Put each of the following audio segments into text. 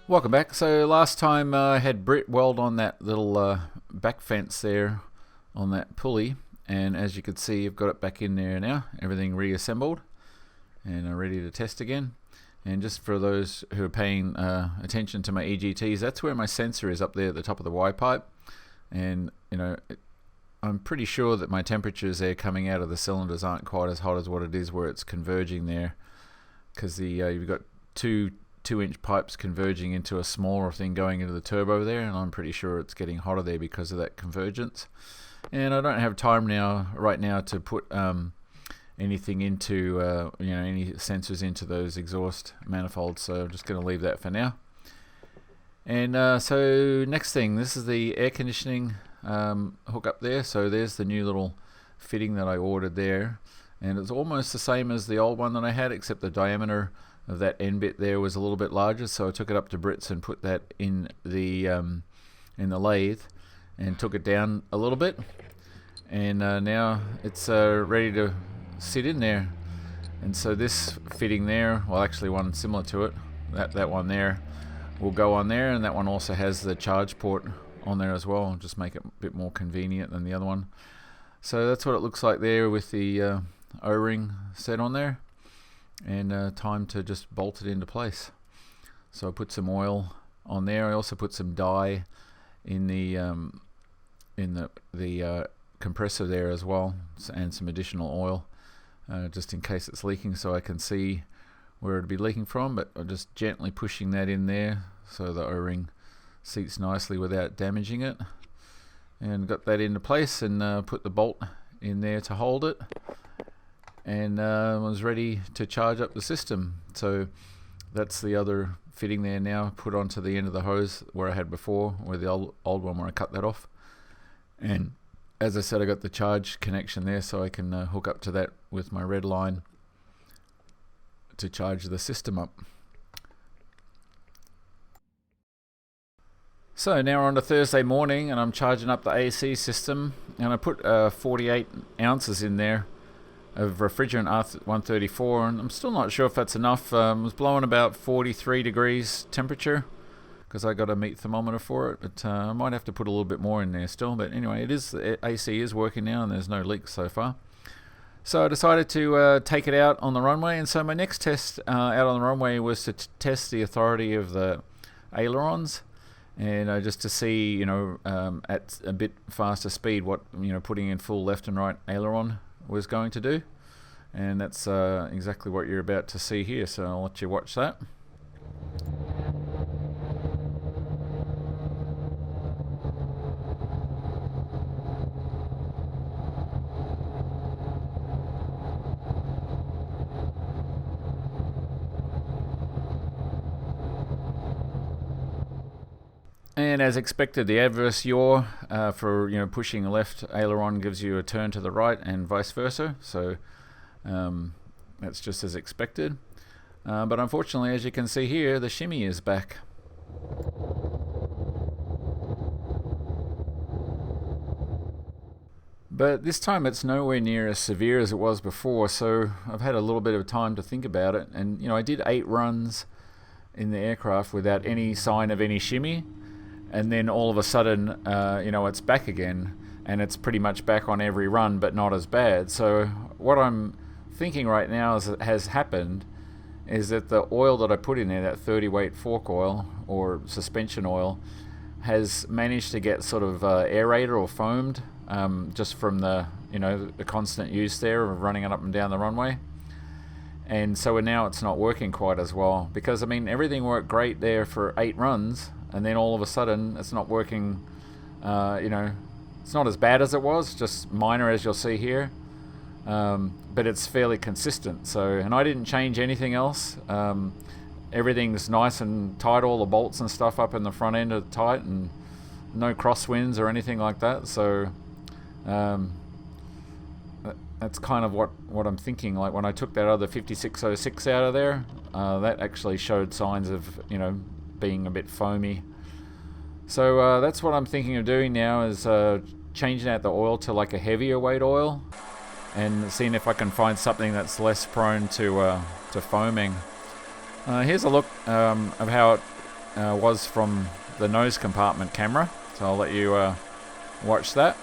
Welcome back. So last time I had Britt weld on that little back fence there on that pulley, and as you can see I've got it back in there now, everything reassembled and ready to test again. And just for those who are paying attention to my EGTs, that's where my sensor is, up there at the top of the Y pipe. And I'm pretty sure that my temperatures there coming out of the cylinders aren't quite as hot as what it is where it's converging there, because you've got two 2-inch pipes converging into a smaller thing going into the turbo there, and I'm pretty sure it's getting hotter there because of that convergence. And I don't have time right now to put anything into any sensors into those exhaust manifolds, so I'm just going to leave that for now. And so next thing, this is the air conditioning hook up there. So there's the new little fitting that I ordered there, and it's almost the same as the old one that I had, except the diameter of that end bit there was a little bit larger. So I took it up to Brits and put that in the lathe and took it down a little bit, and now it's ready to sit in there. And so this fitting there, well, actually one similar to it, that one there will go on there, and that one also has the charge port on there as well, just make it a bit more convenient than the other one. So that's what it looks like there with the O-ring set on there, and time to just bolt it into place. So I put some oil on there. I also put some dye in the compressor there as well, and some additional oil just in case it's leaking, so I can see where it'd be leaking from. But I'm just gently pushing that in there so the O-ring seats nicely without damaging it, and got that into place, and put the bolt in there to hold it, and was ready to charge up the system. So that's the other fitting there now, put onto the end of the hose where I had before, where the old one where I cut that off. And as I said, I got the charge connection there, so I can hook up to that with my red line to charge the system up. So now we're on to Thursday morning, and I'm charging up the AC system, and I put 48 ounces in there of refrigerant R134, and I'm still not sure if that's enough. It was blowing about 43 degrees temperature because I got a meat thermometer for it, but I might have to put a little bit more in there still. But anyway, the AC is working now, and there's no leaks so far. So I decided to take it out on the runway, and so my next test out on the runway was to test the authority of the Ailerons, and just to see, at a bit faster speed, what putting in full left and right aileron was going to do. And that's exactly what you're about to see here, so I'll let you watch that. And as expected, the adverse yaw for pushing left aileron gives you a turn to the right, and vice versa. So that's just as expected. But unfortunately, as you can see here, the shimmy is back. But this time it's nowhere near as severe as it was before, so I've had a little bit of time to think about it. And I did 8 runs in the aircraft without any sign of any shimmy. And then all of a sudden, it's back again, and it's pretty much back on every run, but not as bad. So what I'm thinking right now has happened is that the oil that I put in there, that 30 weight fork oil or suspension oil, has managed to get sort of aerated or foamed just from the constant use there of running it up and down the runway. And so now it's not working quite as well, because everything worked great there for 8 runs. And then all of a sudden, it's not working, it's not as bad as it was, just minor as you'll see here. But it's fairly consistent. So, and I didn't change anything else. Everything's nice and tight, all the bolts and stuff up in the front end are tight, and no crosswinds or anything like that. So that's kind of what I'm thinking. Like when I took that other 5606 out of there, that actually showed signs of, being a bit foamy. So that's what I'm thinking of doing now, is changing out the oil to like a heavier weight oil, and seeing if I can find something that's less prone to foaming. Here's a look of how it was from the nose compartment camera. So I'll let you watch that.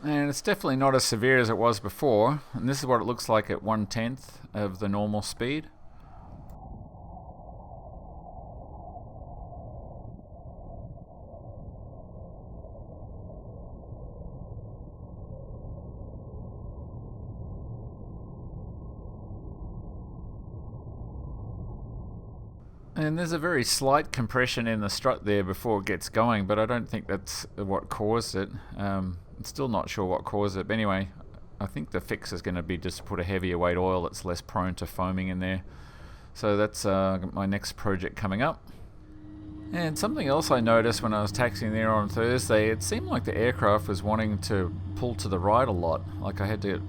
And it's definitely not as severe as it was before, and this is what it looks like at 1/10 of the normal speed. And there's a very slight compression in the strut there before it gets going, but I don't think that's what caused it. I'm still not sure what caused it, but anyway, I think the fix is going to be just to put a heavier weight oil that's less prone to foaming in there. So that's my next project coming up. And something else I noticed when I was taxiing there on Thursday, it seemed like the aircraft was wanting to pull to the right a lot. Like I had to,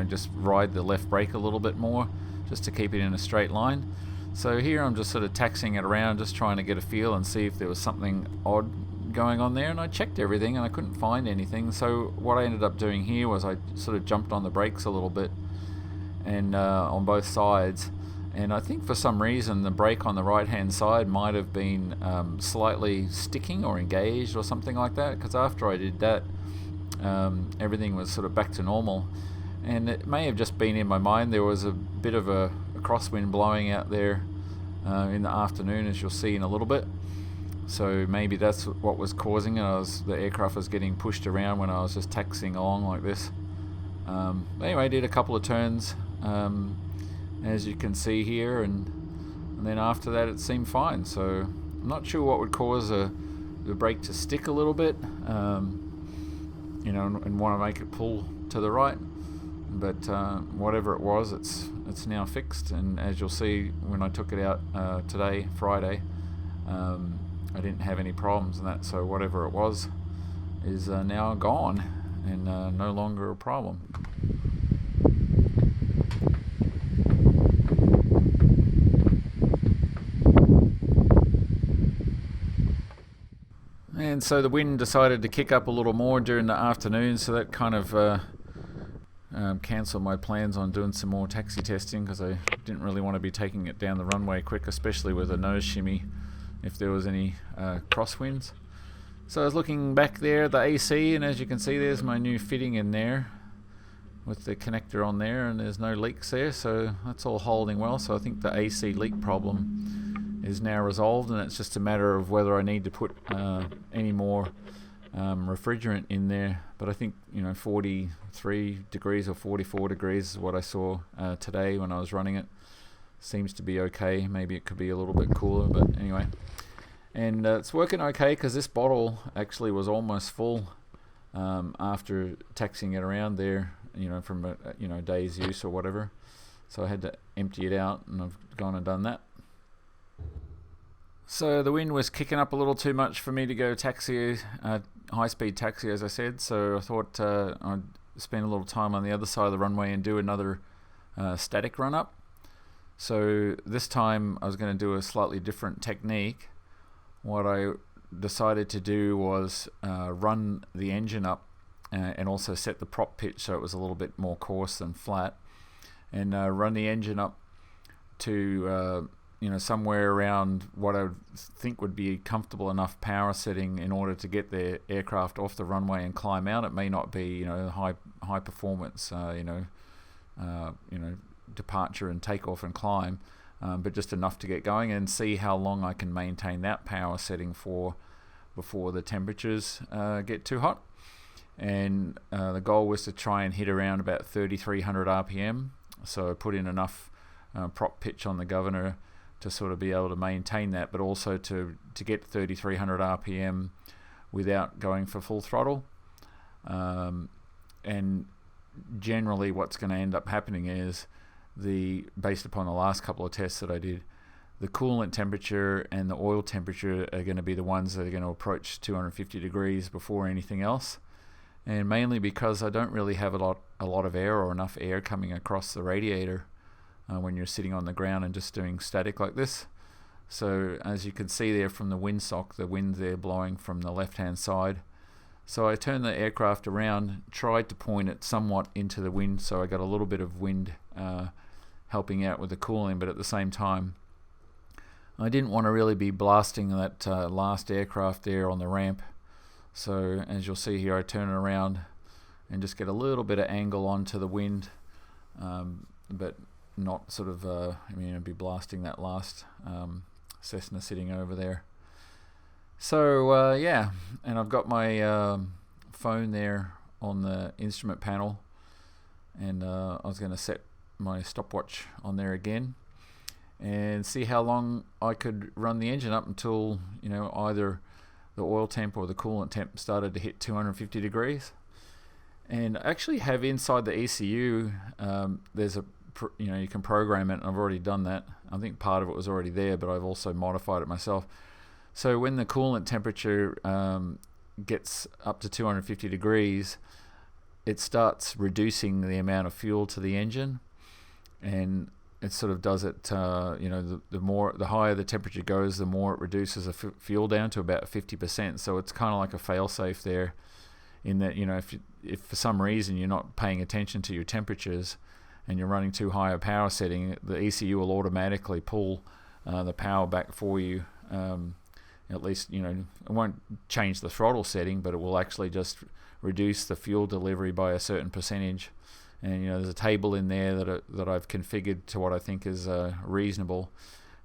just ride the left brake a little bit more just to keep it in a straight line. So here I'm just sort of taxiing it around, just trying to get a feel and see if there was something odd going on there, and I checked everything and I couldn't find anything. So what I ended up doing here was I sort of jumped on the brakes a little bit, and on both sides, and I think for some reason the brake on the right hand side might have been slightly sticking or engaged or something like that, because after I did that everything was sort of back to normal. And it may have just been in my mind. There was a bit of a crosswind blowing out there in the afternoon, as you'll see in a little bit. So maybe that's what was causing it. The aircraft was getting pushed around when I was just taxiing along like this. Anyway, I did a couple of turns, as you can see here, and then after that it seemed fine. So I'm not sure what would cause the brake to stick a little bit, and want to make it pull to the right. But whatever it was, it's now fixed, and as you'll see when I took it out today, Friday, I didn't have any problems and that, so whatever it was is now gone and no longer a problem. And so the wind decided to kick up a little more during the afternoon, so that kind of cancelled my plans on doing some more taxi testing, because I didn't really want to be taking it down the runway quick, especially with a nose shimmy if there was any crosswinds. So I was looking back there at the AC, and as you can see there's my new fitting in there with the connector on there, and there's no leaks there, so that's all holding well. So I think the AC leak problem is now resolved, and it's just a matter of whether I need to put any more refrigerant in there. But I think 43 degrees or 44 degrees is what I saw today when I was running it. Seems to be okay. Maybe it could be a little bit cooler, but anyway. And it's working okay, because this bottle actually was almost full after taxiing it around there, from a day's use or whatever. So I had to empty it out, and I've gone and done that. So the wind was kicking up a little too much for me to go taxi, high-speed taxi, as I said. So I thought I'd spend a little time on the other side of the runway and do another static run-up. So this time I was going to do a slightly different technique. What I decided to do was run the engine up and also set the prop pitch so it was a little bit more coarse than flat, and run the engine up to somewhere around what I would think would be a comfortable enough power setting in order to get the aircraft off the runway and climb out. It may not be high performance departure and takeoff and climb, but just enough to get going, and see how long I can maintain that power setting for before the temperatures get too hot. And the goal was to try and hit around about 3,300 RPM. So I put in enough prop pitch on the governor to sort of be able to maintain that, but also to get 3300 RPM without going for full throttle. And generally what's going to end up happening is, based upon the last couple of tests that I did, the coolant temperature and the oil temperature are going to be the ones that are going to approach 250 degrees before anything else. And mainly because I don't really have a lot of air or enough air coming across the radiator when you're sitting on the ground and just doing static like this. So as you can see there from the windsock, the wind there blowing from the left hand side. So I turned the aircraft around, tried to point it somewhat into the wind, so I got a little bit of wind helping out with the cooling, but at the same time I didn't want to really be blasting that last aircraft there on the ramp. So as you'll see here, I turn it around and just get a little bit of angle onto the wind, but not sort of I'd be blasting that last Cessna sitting over there. So yeah, and I've got my phone there on the instrument panel, and I was going to set my stopwatch on there again and see how long I could run the engine up until either the oil temp or the coolant temp started to hit 250 degrees. And I actually have inside the ECU, there's you can program it, and I've already done that. I think part of it was already there, but I've also modified it myself. So when the coolant temperature gets up to 250 degrees, it starts reducing the amount of fuel to the engine, and it sort of does it. The higher the temperature goes, the more it reduces the fuel down to about 50%. So it's kind of like a fail-safe there, in that if for some reason you're not paying attention to your temperatures and you're running too high a power setting, the ECU will automatically pull the power back for you. At least it won't change the throttle setting, but it will actually just reduce the fuel delivery by a certain percentage. And there's a table in there that I've configured to what I think is reasonable,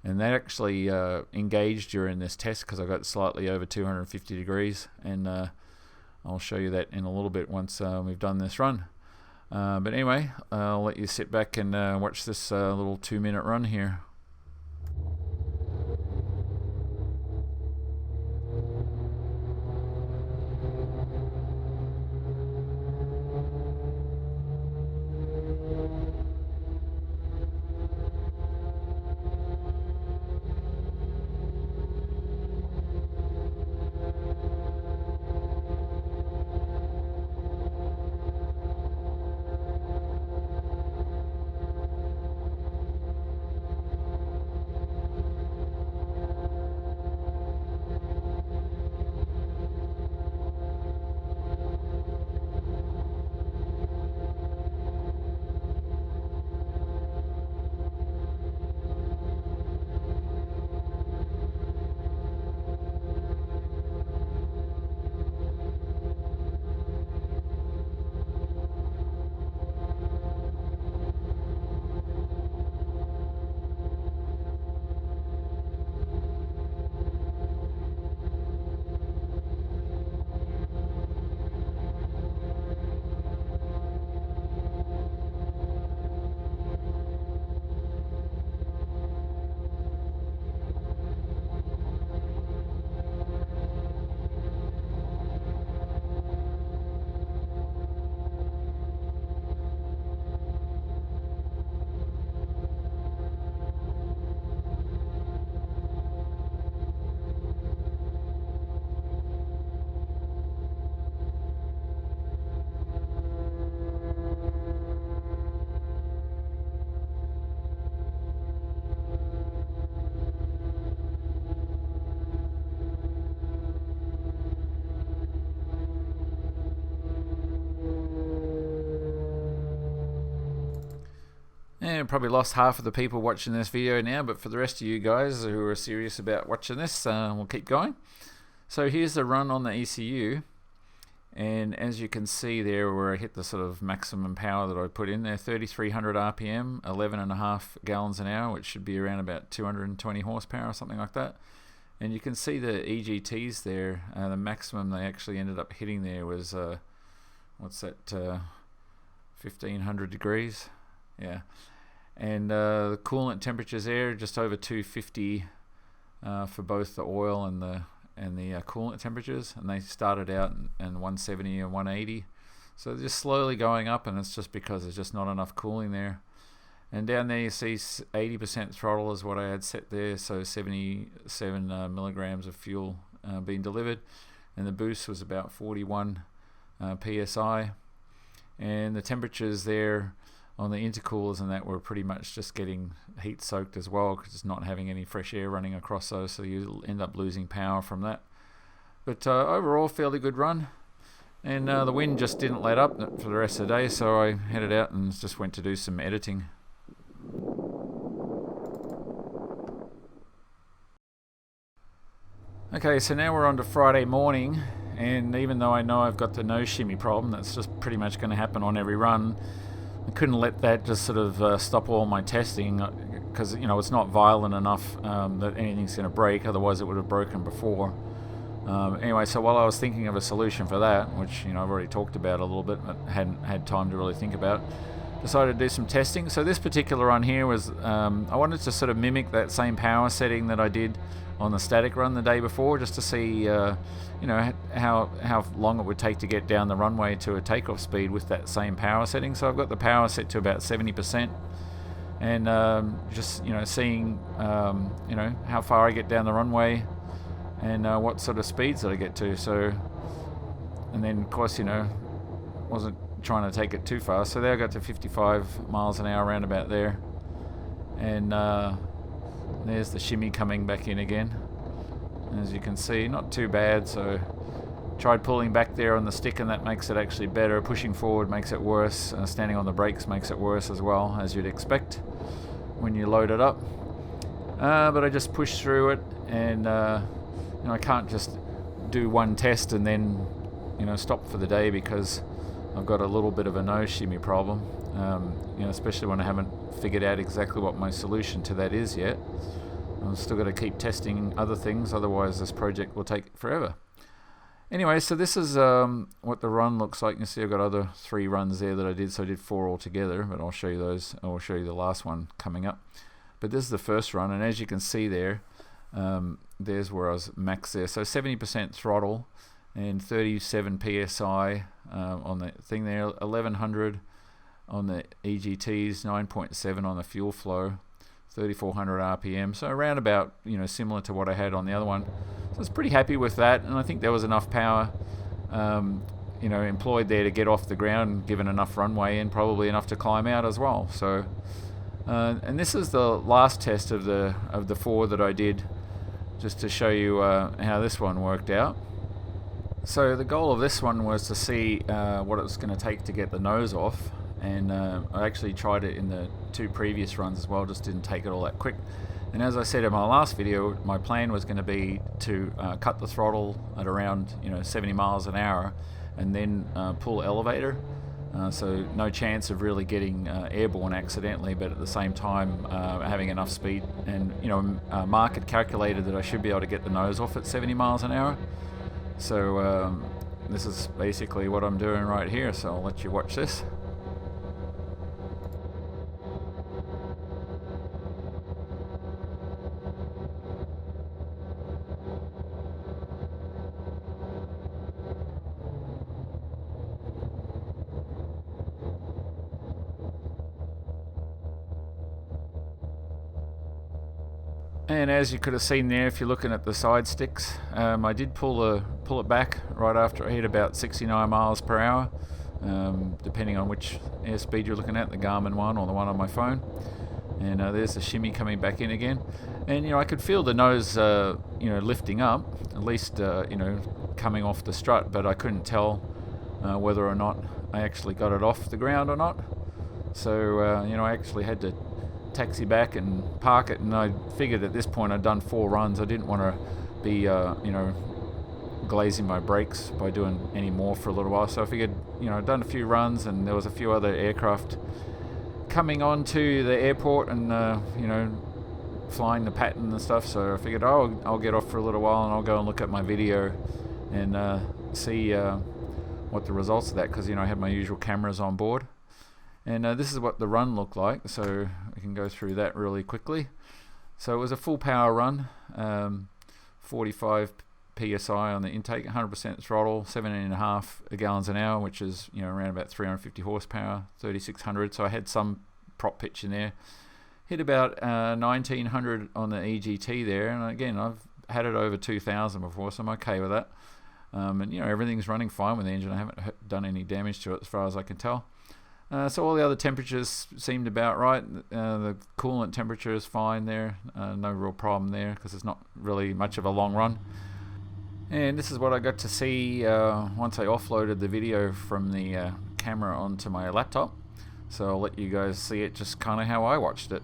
and that actually engaged during this test because I got slightly over 250 degrees, and I'll show you that in a little bit once we've done this run. But anyway, I'll let you sit back and watch this little 2-minute run here. And probably lost half of the people watching this video now, but for the rest of you guys who are serious about watching this, we'll keep going. So here's the run on the ECU, and as you can see there where I hit the sort of maximum power that I put in there, 3300 RPM, 11.5 gallons an hour, which should be around about 220 horsepower or something like that. And you can see the EGTs there, the maximum they actually ended up hitting there was, what's that, 1500 degrees? Yeah. And the coolant temperatures there just over 250 for both the oil and the coolant temperatures, and they started out in 170 and 180, so they're just slowly going up, and it's just because there's just not enough cooling there. And down there you see 80% throttle is what I had set there, so 77 milligrams of fuel being delivered, and the boost was about 41 psi, and the temperatures there on the intercoolers and that were pretty much just getting heat soaked as well, because it's not having any fresh air running across those, so you end up losing power from that. But overall, fairly good run, and the wind just didn't let up for the rest of the day, so I headed out and just went to do some editing. Okay, so now we're on to Friday morning, and even though I know I've got the nose shimmy problem, that's just pretty much going to happen on every run, I couldn't let that just sort of stop all my testing, because it's not violent enough that anything's going to break, otherwise it would have broken before. Anyway, so while I was thinking of a solution for that, which I've already talked about a little bit but hadn't had time to really think about, decided to do some testing. So this particular run here was, I wanted to sort of mimic that same power setting that I did on the static run the day before, just to see how long it would take to get down the runway to a takeoff speed with that same power setting. So I've got the power set to about 70%, and just seeing how far I get down the runway and what sort of speeds that I get to. So, and then of course wasn't trying to take it too fast, so there I got to 55 miles an hour around about there, and there's the shimmy coming back in again. As you can see, not too bad. So tried pulling back there on the stick, and that makes it actually better. Pushing forward makes it worse. Standing on the brakes makes it worse as well, as you'd expect when you load it up. But I just pushed through it, and I can't just do one test and then stop for the day, because I've got a little bit of a nose shimmy problem, especially when I haven't figured out exactly what my solution to that is yet. I've still got to keep testing other things, otherwise this project will take forever. Anyway, so this is what the run looks like. You see I've got other 3 runs there that I did, so I did 4 altogether, but I'll show you those. I'll show you the last one coming up. But this is the first run, and as you can see there, there's where I was max there. So 70% throttle and 37 psi on the thing there, 1100 on the EGTs, 9.7 on the fuel flow, 3400 RPM, so around about similar to what I had on the other one. So I was pretty happy with that, and I think there was enough power employed there to get off the ground, given enough runway and probably enough to climb out as well. So and this is the last test of the 4 that I did, just to show you how this one worked out. So the goal of this one was to see what it was going to take to get the nose off, and I actually tried it in the 2 previous runs as well, just didn't take it all that quick. And as I said in my last video, my plan was going to be to cut the throttle at around 70 miles an hour, and then pull elevator, so no chance of really getting airborne accidentally, but at the same time having enough speed. And Mark had calculated that I should be able to get the nose off at 70 miles an hour. So this is basically what I'm doing right here, so I'll let you watch this. And as you could have seen there, if you're looking at the side sticks, I did pull it back right after I hit about 69 miles per hour, depending on which airspeed you're looking at, the Garmin one or the one on my phone. And there's the shimmy coming back in again. And I could feel the nose lifting up, at least coming off the strut, but I couldn't tell whether or not I actually got it off the ground or not. So I actually had to taxi back and park it, and I figured at this point I'd done 4 runs. I didn't want to be glazing my brakes by doing any more for a little while, so I figured I'd done a few runs, and there was a few other aircraft coming on to the airport and flying the pattern and stuff, so I figured I'll get off for a little while and I'll go and look at my video and see what the results of that, because I had my usual cameras on board. And this is what the run looked like, so we can go through that really quickly. So it was a full power run, 45 psi on the intake, 100% throttle, 17.5 gallons an hour, which is, you know, around about 350 horsepower, 3600. So I had some prop pitch in there. Hit about 1900 on the EGT there, and again, I've had it over 2000 before, so I'm okay with that. And you know, everything's running fine with the engine. I haven't done any damage to it as far as I can tell. So all the other temperatures seemed about right. The coolant temperature is fine there. No real problem there because it's not really much of a long run. And this is what I got to see once I offloaded the video from the camera onto my laptop. So I'll let you guys see it just kind of how I watched it.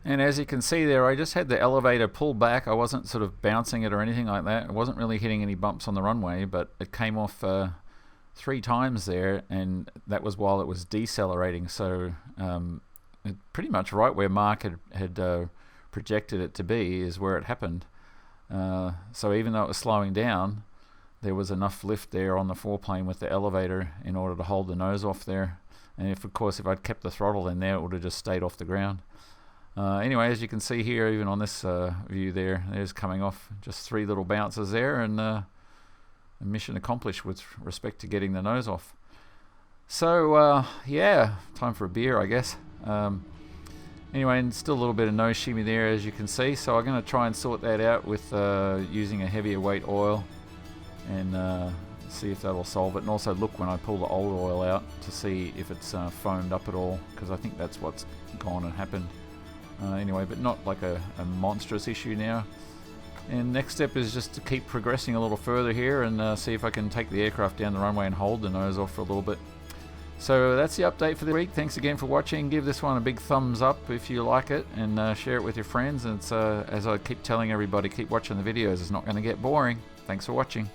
And as you can see there, I just had the elevator pull back. I wasn't sort of bouncing it or anything like that. I wasn't really hitting any bumps on the runway, but it came off 3 times there, and that was while it was decelerating. So pretty much right where Mark had projected it to be is where it happened. So even though it was slowing down, there was enough lift there on the foreplane with the elevator in order to hold the nose off there. And if I'd kept the throttle in there, it would have just stayed off the ground. Anyway, as you can see here, even on this view there's coming off just 3 little bounces there, and mission accomplished with respect to getting the nose off. So yeah, time for a beer, I guess. Anyway, and still a little bit of nose shimmy there, as you can see. So I'm going to try and sort that out with using a heavier weight oil, and see if that'll solve it. And also look when I pull the old oil out to see if it's foamed up at all, because I think that's what's gone and happened. Anyway, but not like a monstrous issue now. And next step is just to keep progressing a little further here and see if I can take the aircraft down the runway and hold the nose off for a little bit. So that's the update for the week. Thanks again for watching. Give this one a big thumbs up if you like it, and share it with your friends. And it's, as I keep telling everybody, keep watching the videos. It's not going to get boring. Thanks for watching.